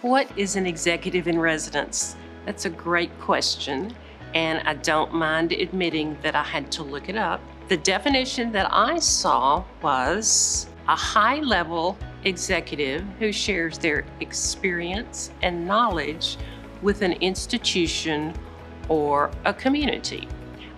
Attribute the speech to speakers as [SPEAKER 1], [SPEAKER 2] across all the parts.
[SPEAKER 1] What is an executive in residence? That's a great question, and I don't mind admitting that I had to look it up. The definition that I saw was a high-level executive who shares their experience and knowledge with an institution or a community.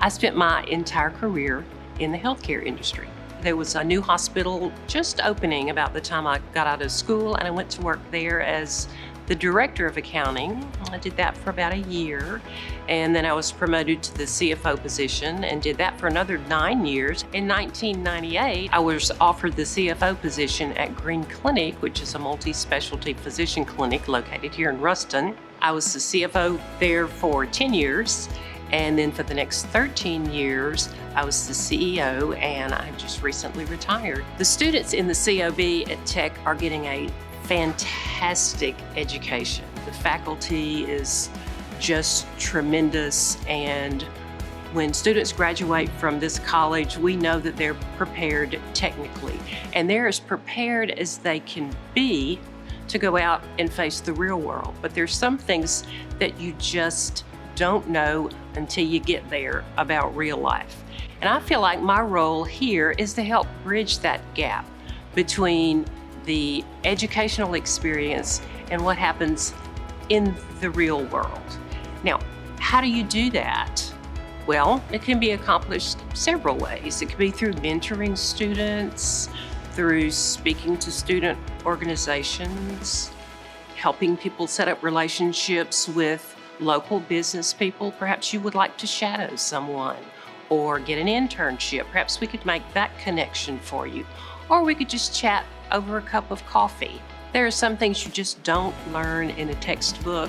[SPEAKER 1] I spent my entire career in the healthcare industry. There was a new hospital just opening about the time I got out of school, and I went to work there as the director of accounting. I did that for about a year, and then I was promoted to the CFO position and did that for another 9 years. In 1998, I was offered the CFO position at Green Clinic, which is a multi-specialty physician clinic located here in Ruston. I was the CFO there for 10 years. And then for the next 13 years, I was the CEO, and I just recently retired. The students in the COB at Tech are getting a fantastic education. The faculty is just tremendous, and when students graduate from this college, we know that they're prepared technically, and they're as prepared as they can be to go out and face the real world. But there's some things that you just don't know until you get there about real life. And I feel like my role here is to help bridge that gap between the educational experience and what happens in the real world. Now, how do you do that? Well, it can be accomplished several ways. It can be through mentoring students, through speaking to student organizations, helping people set up relationships with local business people. Perhaps you would like to shadow someone or get an internship. Perhaps we could make that connection for you. Or we could just chat over a cup of coffee. There are some things you just don't learn in a textbook,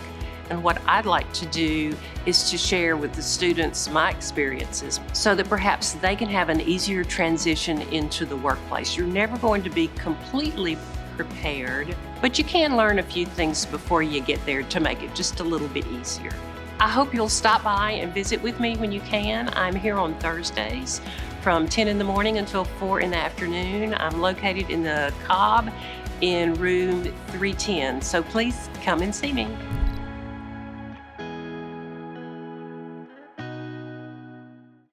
[SPEAKER 1] and what I'd like to do is to share with the students my experiences so that perhaps they can have an easier transition into the workplace. You're never going to be completely prepared, but you can learn a few things before you get there to make it just a little bit easier. I hope you'll stop by and visit with me when you can. I'm here on Thursdays from 10 in the morning until 4 in the afternoon. I'm located in the COB in room 310, so please come and see me.